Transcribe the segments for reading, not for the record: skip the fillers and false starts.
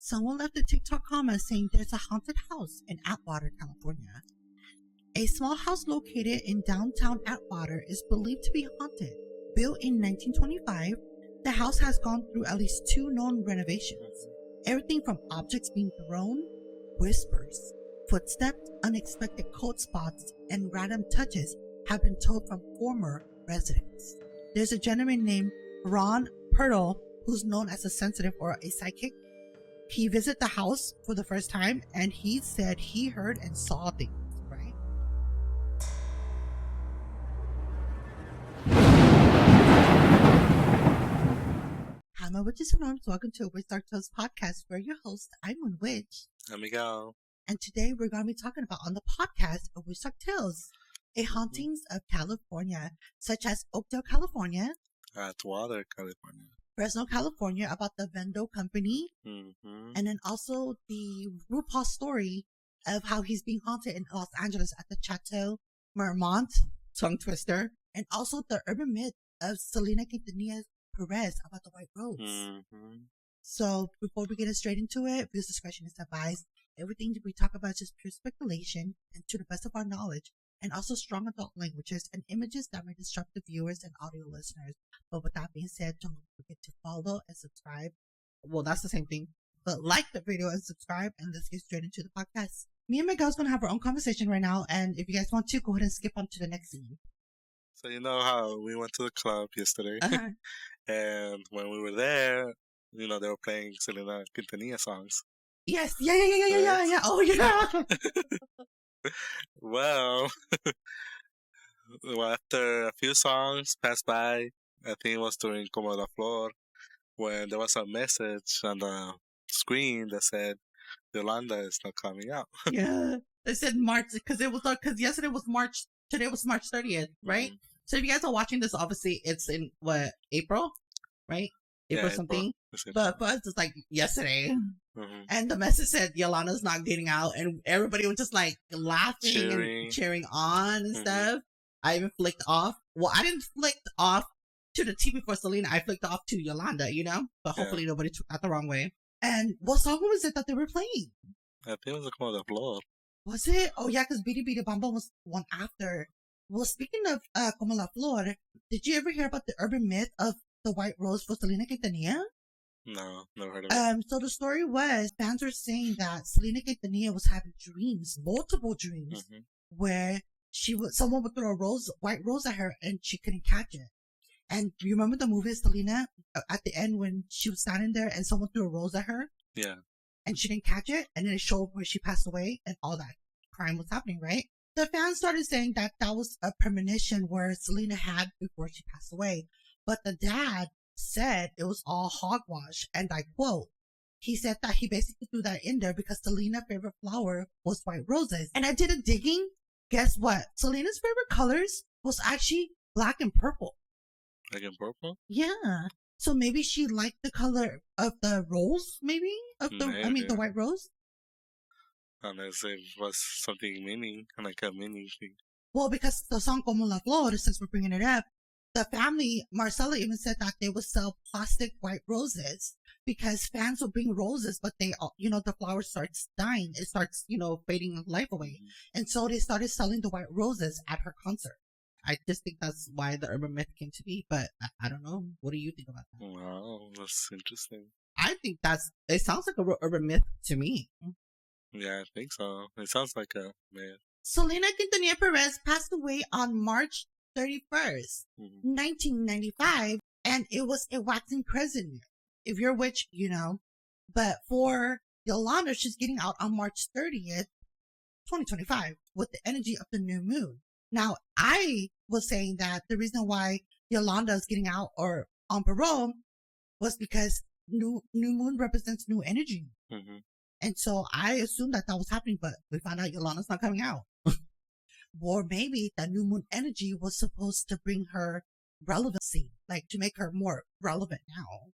Someone left a TikTok comment saying there's a haunted house in Atwater, California. A small house located in downtown Atwater is believed to be haunted. Built in 1925, the house has gone through at least 2 known renovations. Everything from objects being thrown, whispers, footsteps, unexpected cold spots, and random touches have been told from former residents. There's a gentleman named Ron Pertle who's known as a sensitive or a psychic. He visited the house for the first time and he said he heard and saw things, right? Hi, my witches and norms. Welcome to WitchDarkTales podcast. We're your host. I'm Moon Witch. There we go. And today we're going to be talking about on the podcast of WitchDarkTales, a hauntings of California, such as Oakdale, California, Atwater, California, Fresno, California, about the Vendo company, and then also the Rupaul story of how he's being haunted in Los Angeles at the Chateau Marmont, tongue twister, and also the urban myth of Selena Quintanilla-Perez about the White Rose. So before we get straight into it, because discretion is advised, everything that we talk about is just pure speculation and to the best of our knowledge, and also strong adult languages and images that may disrupt the viewers and audio listeners. But with that being said, don't forget to follow and subscribe. Well, that's the same thing. But like the video and subscribe, and let's get straight into the podcast. Me and my girl's going to have our own conversation right now, and if you guys want to, go ahead and skip on to the next scene. So you know how we went to the club yesterday, Uh-huh. and when we were there, you know, they were playing Selena Quintanilla songs. Yes, yeah. Oh, yeah. Well, after a few songs passed by, I think it was during Como la Flor, when there was a message on the screen that said, Yolanda is not coming out. Yeah. They said March, because yesterday was March, today was March 30th, right? So if you guys are watching this, obviously it's in, April, right? April something. But for us, it's like yesterday. And the message said Yolanda's not getting out, and everybody was just like laughing and cheering on and stuff. I even flicked off. Well, I didn't flick off to the TV for Selena. I flicked off to Yolanda, you know? But hopefully nobody took that the wrong way. And what song was it that they were playing? I think it was Como la Flor. Was it? Oh, yeah, because Bidi Bidi Bamba was one after. Well, speaking of Como la Flor, did you ever hear about the urban myth of the White Rose for Selena Quintanilla? No, never heard of it. So the story was, fans were saying that Selena Quintanilla was having dreams, multiple dreams, where someone would throw a white rose at her and she couldn't catch it. And you remember the movie Selena at the end when she was standing there and someone threw a rose at her? Yeah. And she didn't catch it, and then it showed where she passed away and all that crime was happening, right? The fans started saying that was a premonition where Selena had before she passed away. But the dad said it was all hogwash, and I quote, he said that he basically threw that in there because Selena's favorite flower was white roses. And I did a digging. Guess what? Selena's favorite colors was actually black and purple. Black and purple? Yeah. So maybe she liked the color of the rose, the white rose. Unless it was something meaning, like a meaning thing. Well, because the song Como la Flor, since we're bringing it up, the family, Marcella even said that they would sell plastic white roses because fans would bring roses, but they, the flower starts dying. It starts, fading life away. And so they started selling the white roses at her concert. I just think that's why the urban myth came to be, but I don't know. What do you think about that? Wow, that's interesting. I think it sounds like a real urban myth to me. Yeah, I think so. It sounds like a myth. Selena Quintanilla-Perez passed away on March 31st, 1995, and it was a waxing crescent. If you're a witch, you know. But for Yolanda, she's getting out on March 30th, 2025, with the energy of the new moon. Now, I was saying that the reason why Yolanda is getting out or on parole was because new moon represents new energy. And so I assumed that was happening, but we found out Yolanda's not coming out. Or maybe the new moon energy was supposed to bring her relevancy, like to make her more relevant now.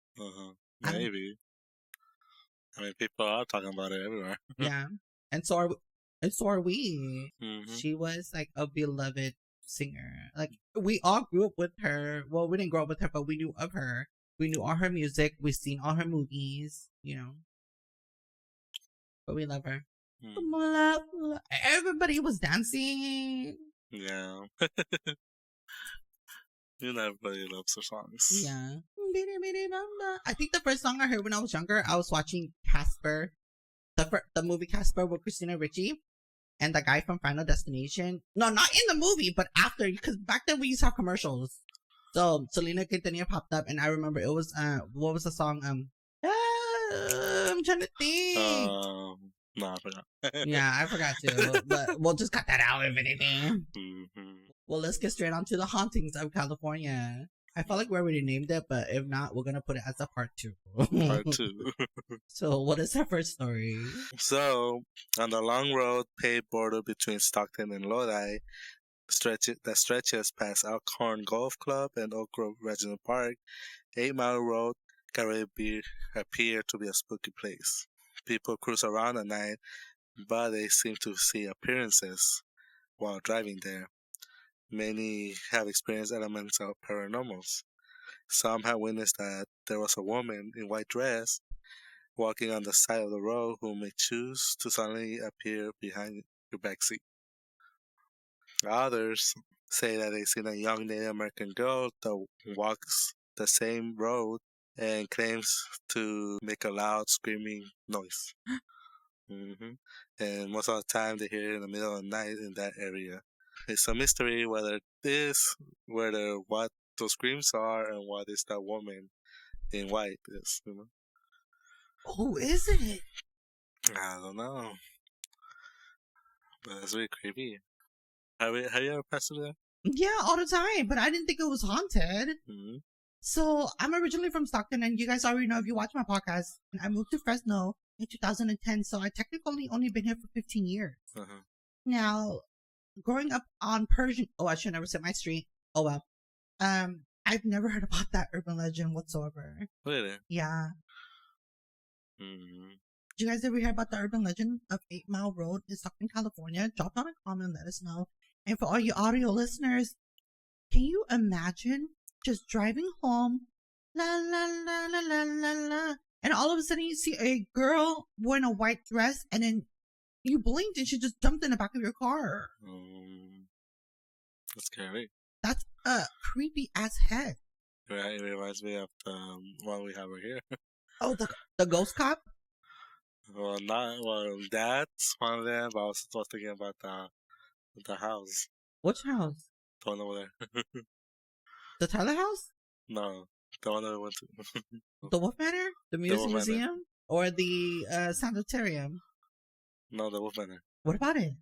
Maybe. I mean, people are talking about it everywhere. Yeah. And so are we. She was like a beloved singer. Like, we all grew up with her. Well, we didn't grow up with her, but we knew of her. We knew all her music. We've seen all her movies, But we love her. Love. Everybody was dancing. Yeah. You know, everybody loves her songs. Yeah. I think the first song I heard when I was younger, I was watching Casper, the movie Casper with Christina Ricci and the guy from Final Destination. No, not in the movie, but after, because back then we used to have commercials. So Selena Quintanilla popped up, and I remember it was what was the song? I'm trying to think. No, I forgot. Yeah, I forgot too, but we'll just cut that out if anything. Well, let's get straight on to the Hauntings of California. I felt like we already named it, but if not, we're gonna put it as a part 2. Part 2. So, what is our first story? So, on the long road paved border between Stockton and Lodi, that stretches past Alcorn Golf Club and Oak Grove Regional Park, 8 Mile Road can appear to be a spooky place. People cruise around at night, but they seem to see appearances while driving there. Many have experienced elements of paranormals. Some have witnessed that there was a woman in white dress walking on the side of the road who may choose to suddenly appear behind your backseat. Others say that they've seen a young Native American girl that walks the same road and claims to make a loud screaming noise. And most of the time they hear it in the middle of the night in that area. It's a mystery whether what those screams are and what is that woman in white is, you know. Who is it? I don't know. But it's really creepy. Have you ever passed through there? Yeah, all the time, but I didn't think it was haunted. So I'm originally from Stockton, and you guys already know if you watch my podcast. I moved to Fresno in 2010, so I technically only been here for 15 years. Now, growing up on Persian, I should never say my street. Oh well. I've never heard about that urban legend whatsoever. Really? Yeah. Did you guys ever hear about the urban legend of 8 Mile Road in Stockton, California? Drop down a comment and let us know. And for all you audio listeners, can you imagine just driving home, la la la la la la la, and all of a sudden you see a girl wearing a white dress, and then you blinked and she just jumped in the back of your car. That's scary. That's a creepy ass head. Right, it reminds me of the one we have right here. Oh, the ghost cop? Well, that's one of them, but I was thinking about the house. Which house? The one over there. The Tyler house? No, the one that we went to. The Wolf Manor? The museum? Or the sanitarium? No, the Wolf Manor. What about it?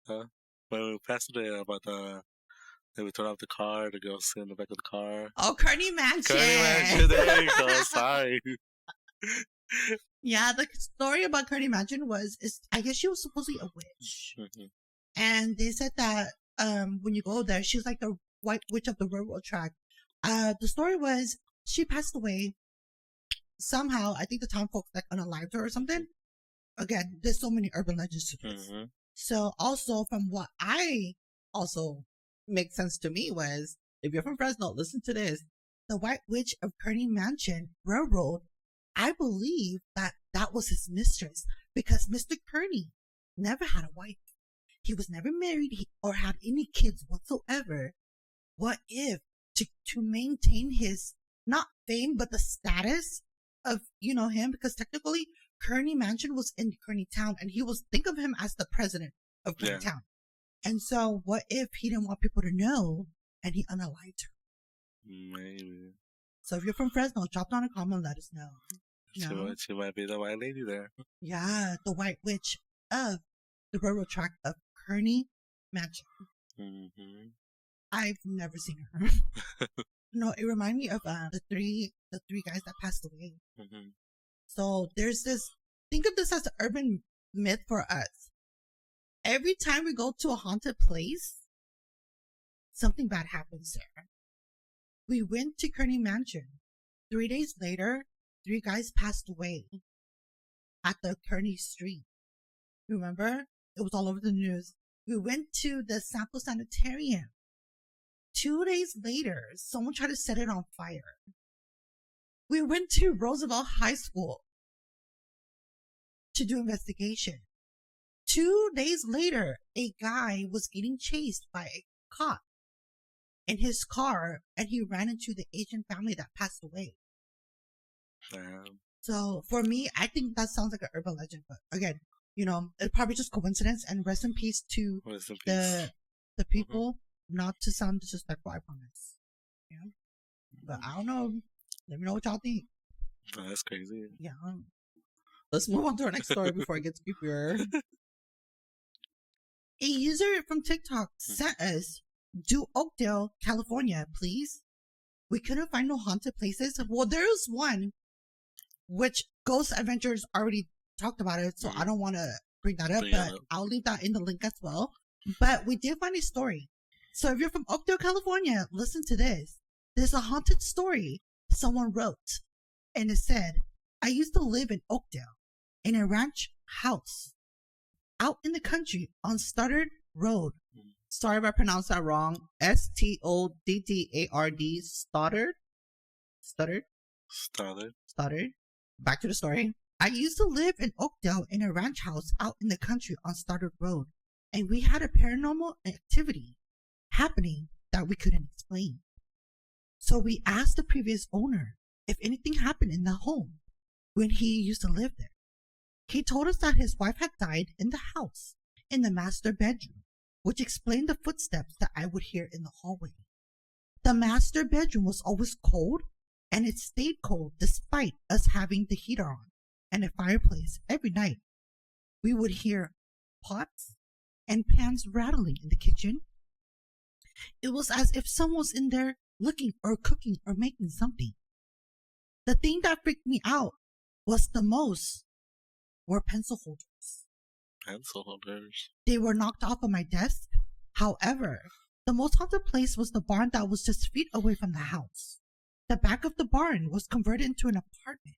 When we passed there about then we turn off the car, the girl sit in the back of the car. Oh, Kearney Mansion! There you go, sorry. Yeah, the story about Kearney Mansion I guess she was supposedly a witch. And they said that when you go there, she was like the white witch of the railroad track. The story was she passed away somehow. I think the town folks like unalived her or something. Again, there's so many urban legends to this. So also from what I also makes sense to me was, if you're from Fresno, listen to this. The White Witch of Kearney Mansion Railroad, I believe that was his mistress, because Mr. Kearney never had a wife. He was never married or had any kids whatsoever. What if, to maintain his, not fame, but the status of, him, because technically Kearney Mansion was in Kearney Town, and think of him as the president of Kearney Town. And so what if he didn't want people to know and he unalived her? Maybe. So if you're from Fresno, drop down a comment and let us know. She might be the white lady there. Yeah, the White Witch of the railroad track of Kearney Mansion. I've never seen her. No, it reminded me of the three guys that passed away. So there's this, think of this as an urban myth for us. Every time we go to a haunted place, something bad happens there. We went to Kearney Mansion. 3 days later, 3 guys passed away at the Kearney Street. Remember? It was all over the news. We went to the Sample Sanitarium. 2 days later, someone tried to set it on fire. We went to Roosevelt High School. to do investigation. 2 days later, a guy was getting chased by a cop in his car, and he ran into the Asian family that passed away. Damn. So for me, I think that sounds like an urban legend, but again, it's probably just coincidence. And rest in peace to the people. Not to sound disrespectful, I promise. Yeah, but I don't know. Let me know what y'all think. Oh, that's crazy. Yeah. Let's move on to our next story before it gets creepier. A user from TikTok sent us, "Do Oakdale, California, please. We couldn't find no haunted places." Well, there's one, which Ghost Adventures already talked about it, so I don't want to bring that up, but I'll leave that in the link as well. But we did find a story. So if you're from Oakdale, California, listen to this. There's a haunted story someone wrote, and it said, "I used to live in Oakdale in a ranch house out in the country on Stoddard Road." Sorry if I pronounced that wrong. Stoddard. Stoddard. Back to the story. "I used to live in Oakdale in a ranch house out in the country on Stoddard Road, and we had a paranormal activity happening that we couldn't explain. So we asked the previous owner if anything happened in the home when he used to live there. He told us that his wife had died in the house, in the master bedroom, which explained the footsteps that I would hear in the hallway. The master bedroom was always cold, and it stayed cold despite us having the heater on and a fireplace every night. We would hear pots and pans rattling in the kitchen. It was as if someone was in there looking or cooking or making something. The thing that freaked me out was the most were pencil holders. Pencil holders? They were knocked off of my desk. However, the most haunted place was the barn that was just feet away from the house. The back of the barn was converted into an apartment.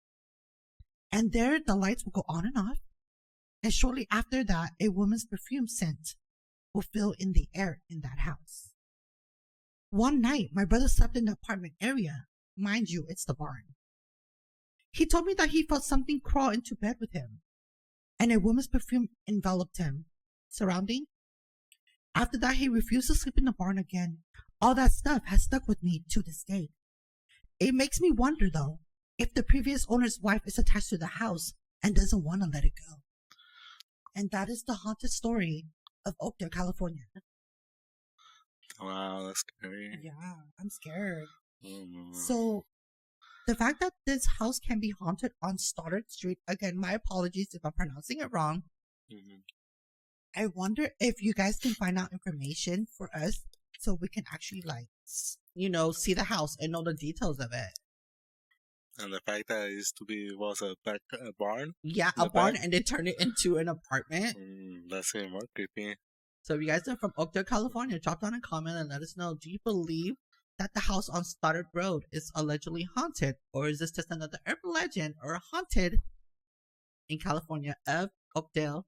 And there the lights would go on and off. And shortly after that, a woman's perfume scent will fill in the air in that house. One night, my brother slept in the apartment area. Mind you, it's the barn. He told me that he felt something crawl into bed with him, and a woman's perfume enveloped him, surrounding. After that, he refused to sleep in the barn again. All that stuff has stuck with me to this day. It makes me wonder, though, if the previous owner's wife is attached to the house and doesn't want to let it go. And that is the haunted story of Oakdale, California. Wow, that's scary. Yeah, I'm scared. Mm. So, the fact that this house can be haunted on Stoddard Street, again, my apologies if I'm pronouncing it wrong. Mm-hmm. I wonder if you guys can find out information for us so we can actually, see the house and know the details of it. And the fact that it used to be, a barn? Yeah, a barn, and they turned it into an apartment. That's even more creepy. So if you guys are from Oakdale, California, drop down a comment and let us know. Do you believe that the house on Stoddard Road is allegedly haunted? Or is this just another urban legend or haunted in California of Oakdale,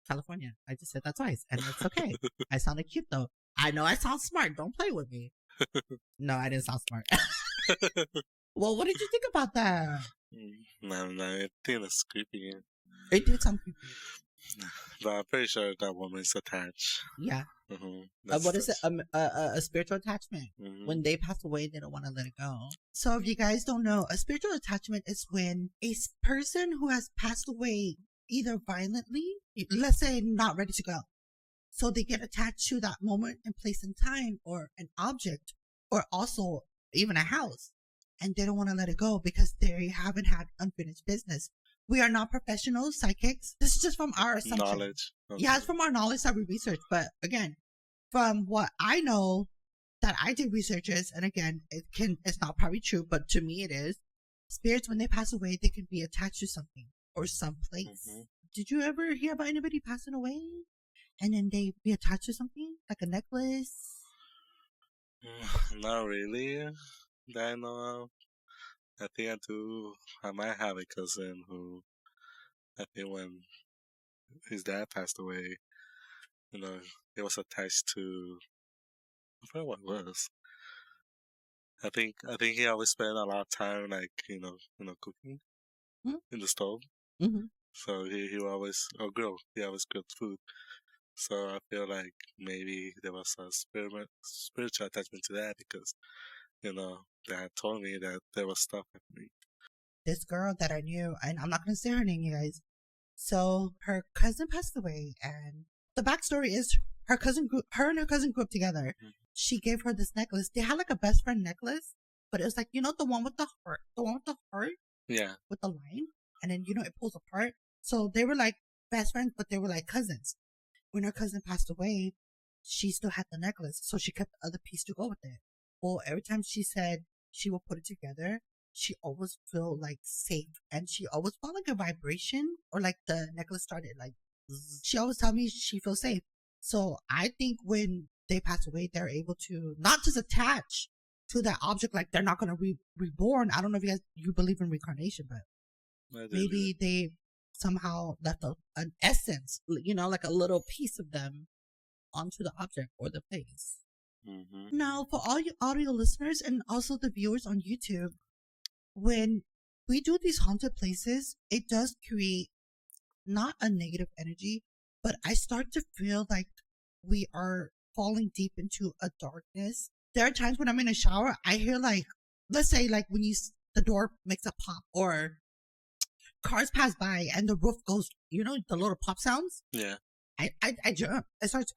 California? I just said that twice, and it's okay. I sounded cute, though. I know I sound smart. Don't play with me. No, I didn't sound smart. Well, what did you think about that? I think that's creepy. It did sound creepy. But I'm pretty sure that woman's attached. Yeah. Mm-hmm. What is it? A spiritual attachment. Mm-hmm. When they pass away, they don't want to let it go. So if you guys don't know, a spiritual attachment is when a person who has passed away either violently, let's say not ready to go, so they get attached to that moment and place in time, or an object, or also even a house, and they don't want to let it go because they haven't had unfinished business. We are not professional psychics. This is just from our assumption. Knowledge. Okay. Yeah, it's from our knowledge that we research. But again, from what I know that I did researches, and again, it's not probably true, but to me it is. Spirits, when they pass away, they can be attached to something or someplace. Mm-hmm. Did you ever hear about anybody passing away and then they be attached to something? Like a necklace? Not really. That I know of. I think I do. I might have a cousin who, I think when his dad passed away, it was attached to, I forgot what it was. I think he always spent a lot of time, cooking in the stove. Mm-hmm. So he always, or girl, he always cooked food. So I feel like maybe there was a spiritual attachment to that because, they had told me that there was stuff happening. This girl that I knew, and I'm not going to say her name, you guys. So her cousin passed away, and the backstory is her and her cousin grew up together. Mm-hmm. She gave her this necklace. They had like a best friend necklace, but it was like, the one with the heart, yeah, with the line, and then it pulls apart. So they were like best friends, but they were like cousins. When her cousin passed away, she still had the necklace, so she kept the other piece to go with it. Well, every time she said she would put it together, she always felt like safe, and she always felt like a vibration, or like the necklace started like zzz. She always tell me she feels safe. So I think when they pass away, they're able to not just attach to that object, like they're not going to reborn. I don't know if you believe in reincarnation, but maybe they somehow left an essence, like a little piece of them onto the object or the place. Mm-hmm. Now, for all you audio listeners and also the viewers on YouTube, when we do these haunted places, it does create not a negative energy, but I start to feel like we are falling deep into a darkness. There are times when I'm in a shower, I hear like, let's say like when the door makes a pop, or cars pass by and the roof goes, the little pop sounds. Yeah. I jump.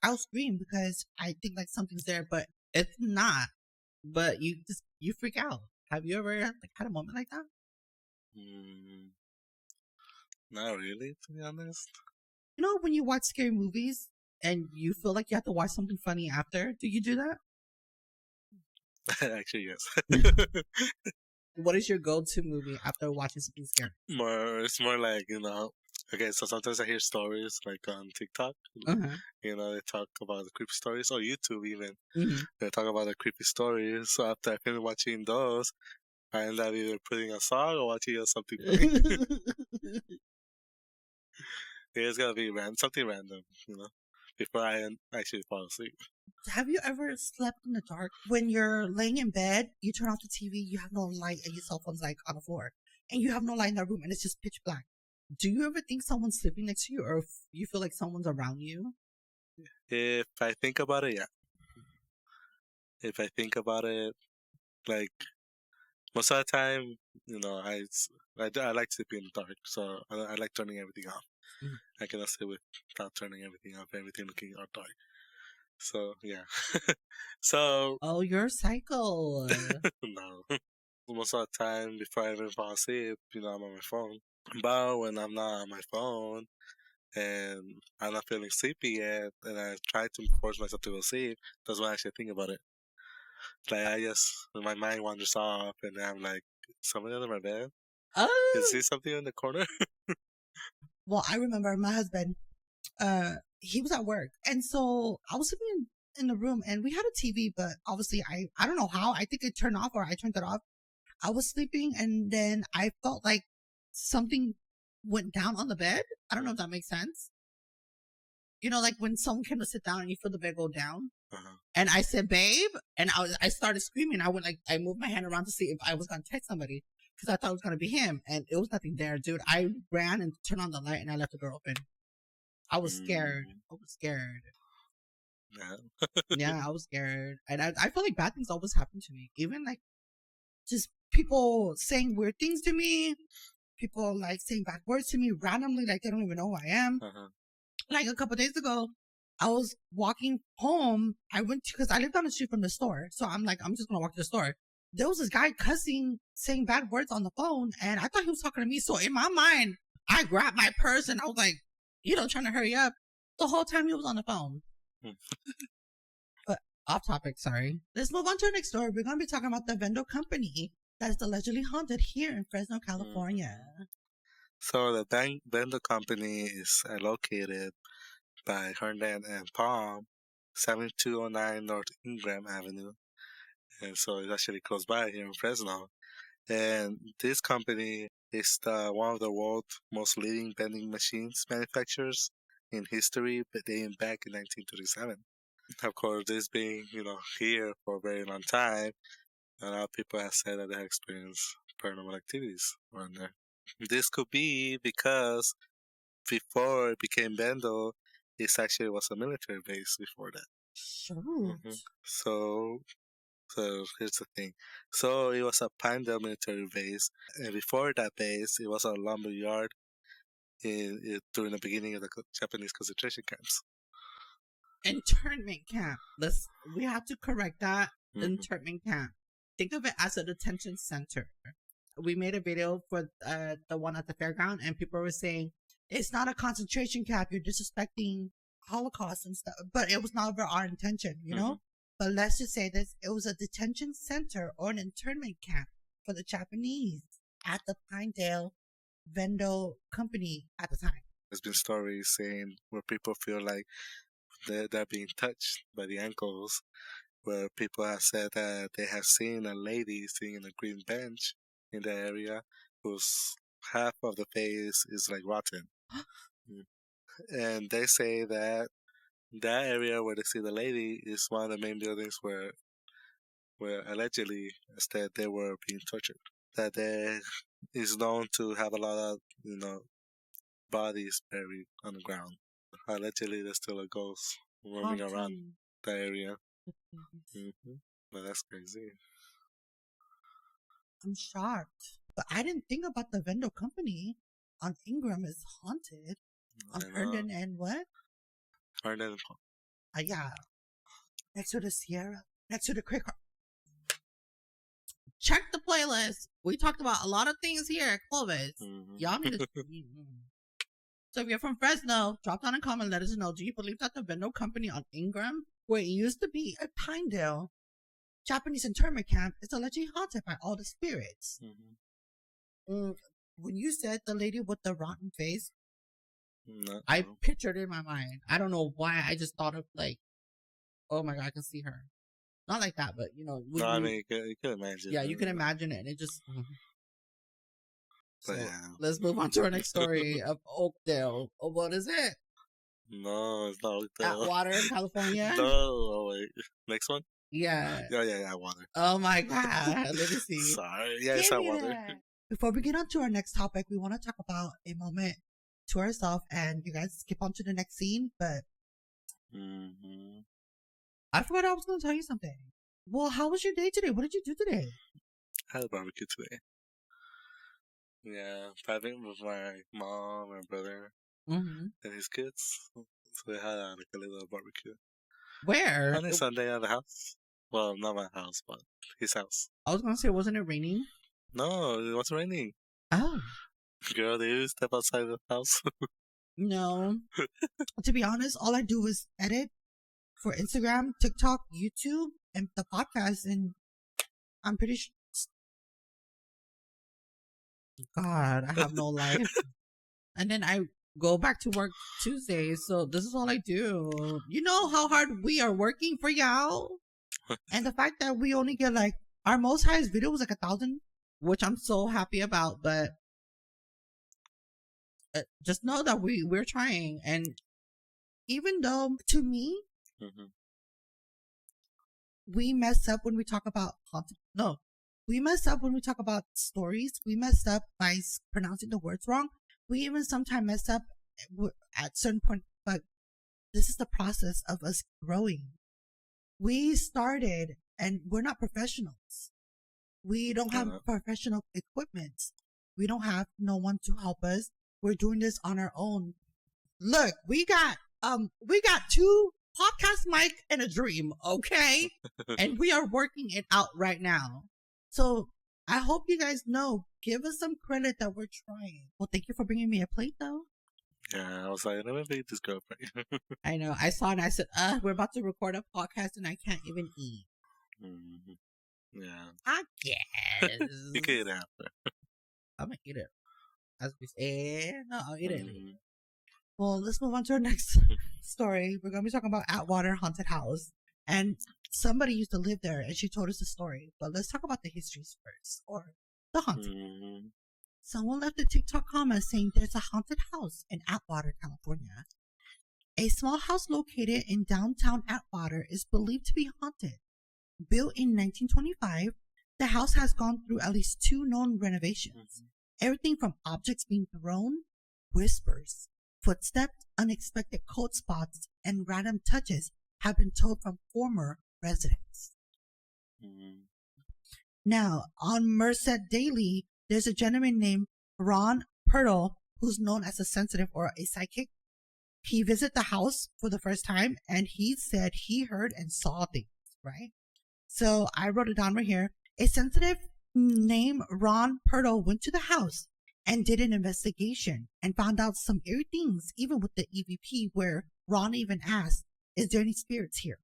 I'll scream because I think like something's there, but it's not. But you freak out. Have you ever had a moment like that? Not really, to be honest. When you watch scary movies and you feel like you have to watch something funny after, do you do that? Actually, yes. What is your go-to movie after watching something scary? It's more like, okay, so sometimes I hear stories like on TikTok. Uh-huh. They talk about the creepy stories, or YouTube even. Mm-hmm. They talk about the creepy stories. So after I finish watching those, I end up either putting a song or watching something funny. It's gotta be something random, before I actually fall asleep. Have you ever slept in the dark? When you're laying in bed, you turn off the TV, you have no light, and your cell phone's like on the floor, and you have no light in that room, and it's just pitch black. Do you ever think someone's sleeping next to you, or if you feel like someone's around you? If I think about it, yeah. If I think about it, like, most of the time, I like sleeping in the dark, so I like turning everything off. Mm-hmm. I cannot sleep without turning everything off, everything looking out dark. So, yeah. So... Oh, you're psycho. No. Most of the time, before I even fall asleep, I'm on my phone. But when I'm not on my phone, and I'm not feeling sleepy yet, and I try to force myself to go sleep, that's when I actually think about it. Like, my mind wanders off, and I'm like, somebody under my bed? Oh! Is there something in the corner? Well, I remember my husband, he was at work, and so I was sitting in the room, and we had a TV, but obviously I don't know how, I think it turned off, or I turned it off. I was sleeping, and then I felt like something went down on the bed. I don't know if that makes sense. Like when someone came to sit down and you feel the bed go down. Uh-huh. And I said, babe, and I started screaming. I moved my hand around to see if I was going to text somebody, because I thought it was going to be him, and it was nothing there, dude. I ran and turned on the light, and I left the door open. I was scared. Yeah, I was scared. And I feel like bad things always happen to me. Even like just people saying weird things to me. People like saying bad words to me randomly, like they don't even know who I am. Uh-huh. Like a couple days ago, I was walking home. I went because I lived down the street from the store. So I'm like, I'm just going to walk to the store. There was this guy cussing, saying bad words on the phone. And I thought he was talking to me. So in my mind, I grabbed my purse and I was like, trying to hurry up. The whole time he was on the phone. But off topic, sorry. Let's move on to our next story. We're going to be talking about the Vendo company that is allegedly haunted here in Fresno, California. So the Vendo company is located by Herndon and Palm, 7209 North Ingram Avenue. And so it's actually close by here in Fresno. And this company is one of the world's most leading vending machines manufacturers in history, but dating back in 1937. Of course, this being, here for a very long time, a lot of people have said that they have experienced paranormal activities around there. This could be because before it became Vendo, it actually was a military base before that. Shoot. So here's the thing. So it was a Pinedale military base, and before that base, it was a lumber yard during the beginning of the Japanese concentration camps. Internment camp. We have to correct that. Internment camp. Think of it as a detention center. We made a video for the one at the fairground, and people were saying it's not a concentration camp. You're disrespecting Holocaust and stuff. But it was never our intention, you know. But let's just say this: it was a detention center or an internment camp for the Japanese at the Pinedale Vendo company at the time. There's been stories saying where people feel like they're being touched by the ankles, where people have said that they have seen a lady sitting in a green bench in the area whose half of the face is like rotten. And they say that area where they see the lady is one of the main buildings where allegedly instead they were being tortured. That there is known to have a lot of, bodies buried on the ground. Allegedly there's still a ghost roaming around the area. But that's crazy. I'm shocked. But I didn't think about the Vendo company on Ingram is haunted. On Herndon and what? Herndon. Yeah. Next to the Sierra. Next to the Creek. Check the playlist. We talked about a lot of things here at Clovis. Y'all need to... So if you're from Fresno, drop down a comment, let us know. Do you believe that the Vendo company on Ingram, where it used to be a Pinedale Japanese internment camp, is allegedly haunted by all the spirits? When you said the lady with the rotten face, I pictured it in my mind. I don't know why. I just thought of like, oh my God, I can see her. Not like that, but you know. I mean, you can imagine. Yeah, you can imagine it. And it just. But so, yeah. Let's move on to our next story of Oakdale. Oh, what is it? No, it's not Oakdale. Atwater, California? No, oh wait. Next one? Yeah. Yeah, Atwater. Oh my God. Let me see. Sorry. Yeah, it's Atwater. Before we get on to our next topic, we want to talk about a moment to ourselves, and you guys skip on to the next scene, but I forgot I was going to tell you something. Well, how was your day today? What did you do today? I had a barbecue today. Yeah, vibing with my mom and brother and his kids. So they had like a little barbecue. Where? On a Sunday at the house. Well, not my house, but his house. I was going to say, wasn't it raining? No, it wasn't raining. Oh. Girl, did you step outside the house? No. To be honest, all I do is edit for Instagram, TikTok, YouTube, and the podcast, and I'm pretty sure. God, I have no life. And then I go back to work Tuesday, so this is all I do. You know how hard we are working for y'all? And the fact that we only get like, our most highest video was like 1,000, which I'm so happy about, but just know that we're trying. And even though, to me, we mess up when we talk about we mess up when we talk about stories. We messed up by pronouncing the words wrong. We even sometimes mess up at certain point, but this is the process of us growing. We started, and we're not professionals. We don't have professional equipment. We don't have no one to help us. We're doing this on our own. Look, we got 2 podcast mic and a dream, okay? And we are working it out right now. So I hope you guys know, give us some credit that we're trying. Well, thank you for bringing me a plate, though. Yeah, I was like, let me make this girl plate. I know. I saw it and I said, we're about to record a podcast and I can't even eat. Yeah. I guess. You can eat it after. I'm going to eat it. As we say, no, I'll eat it. Well, let's move on to our next story. We're going to be talking about Atwater Haunted House. And somebody used to live there, and she told us the story. But let's talk about the histories first, or the haunting. Someone left a TikTok comment saying there's a haunted house in Atwater, California. A small house located in downtown Atwater is believed to be haunted. Built in 1925, the house has gone through at least 2 known renovations. Everything from objects being thrown, whispers, Footsteps, unexpected cold spots, and random touches have been told from former residents. Mm-hmm. Now, on Merced Daily, there's a gentleman named Ron Pertle who's known as a sensitive or a psychic. He visited the house for the first time and he said he heard and saw things, right? So I wrote it down right here. A sensitive named Ron Pertle went to the house and did an investigation and found out some eerie things, even with the EVP, where Ron even asked, "Is there any spirits here?"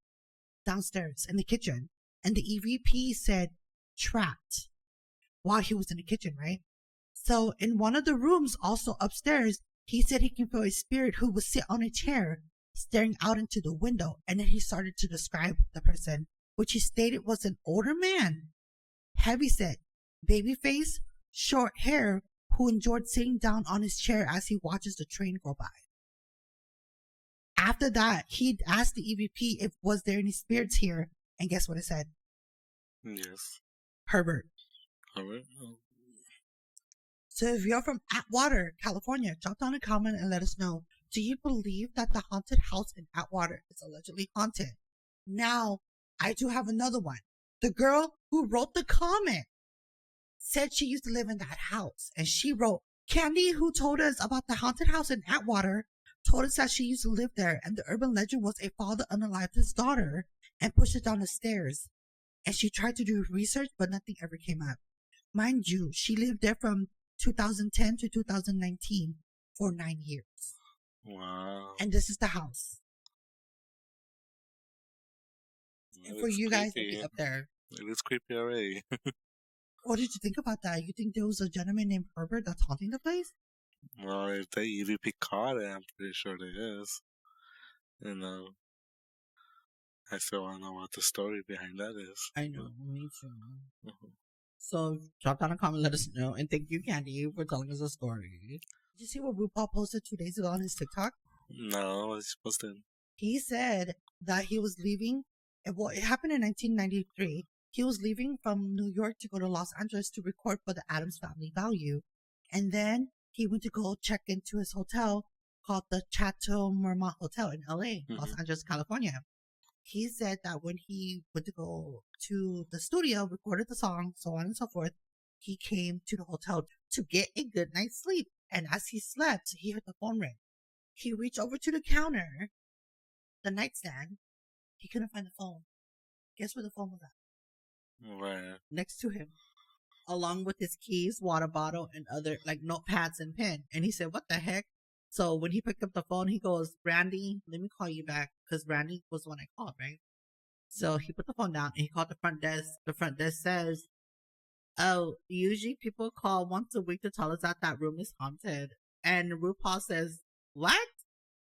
downstairs in the kitchen. And the EVP said, "Trapped," while he was in the kitchen, right? So in one of the rooms, also upstairs, he said he can feel a spirit who would sit on a chair staring out into the window. And then he started to describe the person, which he stated was an older man, heavyset, baby face, short hair, who enjoyed sitting down on his chair as he watches the train go by. After that, he asked the EVP if was there any spirits here, and guess what it said? Yes. Herbert. Herbert? Oh. So if you're from Atwater, California, drop down a comment and let us know. Do you believe that the haunted house in Atwater is allegedly haunted? Now, I do have another one. The girl who wrote the comment said she used to live in that house. And she wrote, "Candy, who told us about the haunted house in Atwater, told us that she used to live there. And the urban legend was a father unalived his daughter and pushed her down the stairs. And she tried to do research, but nothing ever came up. Mind you, she lived there from 2010 to 2019 for 9 years. Wow. And this is the house. And for you guys to be up there. It is creepy already. What did you think about that? You think there was a gentleman named Herbert that's haunting the place? Well, if the EVP caught it, I'm pretty sure there is. You know, I still want to know what the story behind that is. I know, me too. Mm-hmm. So drop down a comment, let us know, and thank you, Candy, for telling us a story. Did you see what Rupaul posted 2 days ago on his TikTok? No, what was he posting? He said that he was leaving. Well, it happened in 1993. He was leaving from New York to go to Los Angeles to record for the Addams Family Value. And then he went to go check into his hotel called the Chateau Marmont Hotel in LA, Los Angeles, California. He said that when he went to go to the studio, recorded the song, so on and so forth, he came to the hotel to get a good night's sleep. And as he slept, he heard the phone ring. He reached over to the counter, the nightstand. He couldn't find the phone. Guess where the phone was at? Where? Next to him, along with his keys, water bottle, and other like notepads and pen. And he said, "What the heck?" So when he picked up the phone, he goes, "Randy, let me call you back," because Randy was the one I called, right? So he put the phone down and he called the front desk. The front desk says, "Oh, usually people call once a week to tell us that room is haunted." And RuPaul says, "What?"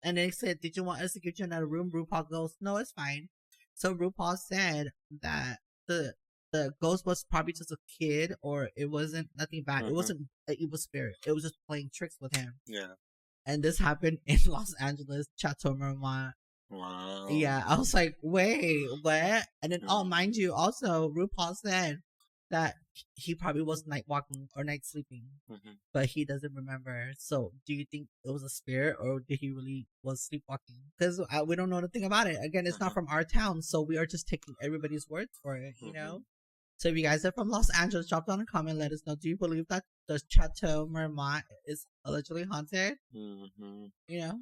And they said, "Did you want us to get you another room?" RuPaul goes, "No, it's fine." So RuPaul said that the ghost was probably just a kid, or it wasn't nothing bad. It wasn't an evil spirit. It was just playing tricks with him. Yeah. And this happened in Los Angeles, Chateau Marmont. Wow. Yeah, I was like, wait, what? And then, mind you, also RuPaul said that he probably was night walking or night sleeping, but he doesn't remember. So, do you think it was a spirit, or did he really was sleepwalking? Because we don't know anything about it. Again, it's not from our town, so we are just taking everybody's word for it, you know? So if you guys are from Los Angeles, drop down a comment, let us know. Do you believe that the Chateau Marmont is allegedly haunted? You know?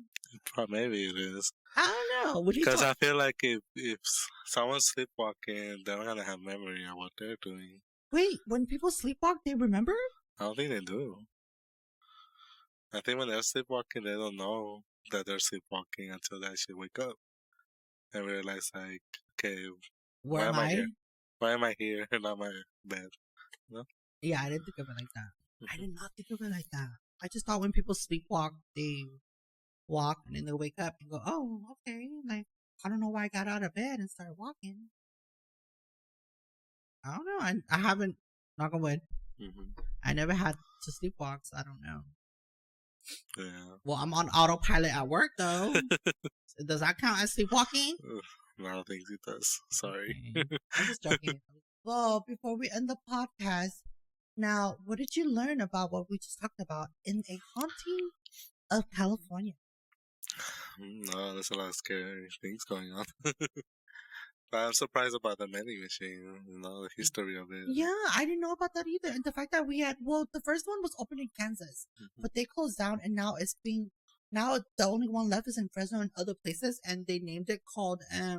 Maybe it is. I don't know. Because I feel like if someone's sleepwalking, they're not going to have memory of what they're doing. Wait, when people sleepwalk, they remember? I don't think they do. I think when they're sleepwalking, they don't know that they're sleepwalking until they actually wake up and realize, like, okay, why am I here? Why am I here and not my bed? No? Yeah, I didn't think of it like that. I did not think of it like that. I just thought when people sleepwalk, they walk and then they wake up and go, "Oh, okay." Like, I don't know why I got out of bed and started walking. I don't know. I haven't, knock on wood. I never had to sleepwalk, so I don't know. Yeah. Well, I'm on autopilot at work, though. Does that count as sleepwalking? No, I don't think it does. Sorry. Okay. I'm just joking. Well, before we end the podcast, now, what did you learn about what we just talked about in A Haunting of California? No, there's a lot of scary things going on. But I'm surprised about the vending machine, the history of it. Yeah, I didn't know about that either. And the fact that the first one was opened in Kansas, but they closed down, and now now the only one left is in Fresno and other places, and they named it called, I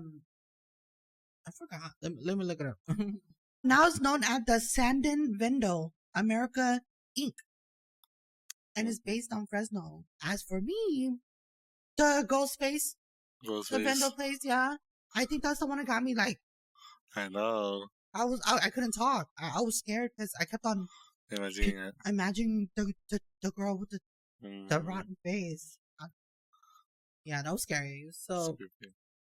forgot. Let me look it up. Now it's known as the Sandin Vendo America Inc. And it's based on Fresno. As for me, the Ghostface, the Vendo place, yeah. I think that's the one that got me like. I know. I couldn't talk. I was scared because I kept on imagining the girl with the rotten face. Yeah, that was scary. So,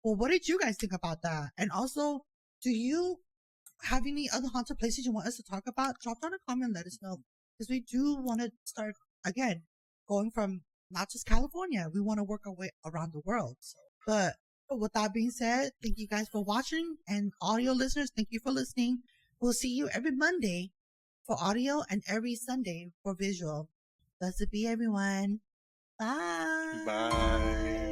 well, what did you guys think about that? And also, do you have any other haunted places you want us to talk about? Drop down a comment, let us know, because we do want to start again going from not just California. We want to work our way around the world. So, but with that being said, thank you guys for watching, and audio listeners, thank you for listening. We'll see you every Monday for audio and every Sunday for visual. Blessed be everyone. Bye. Bye.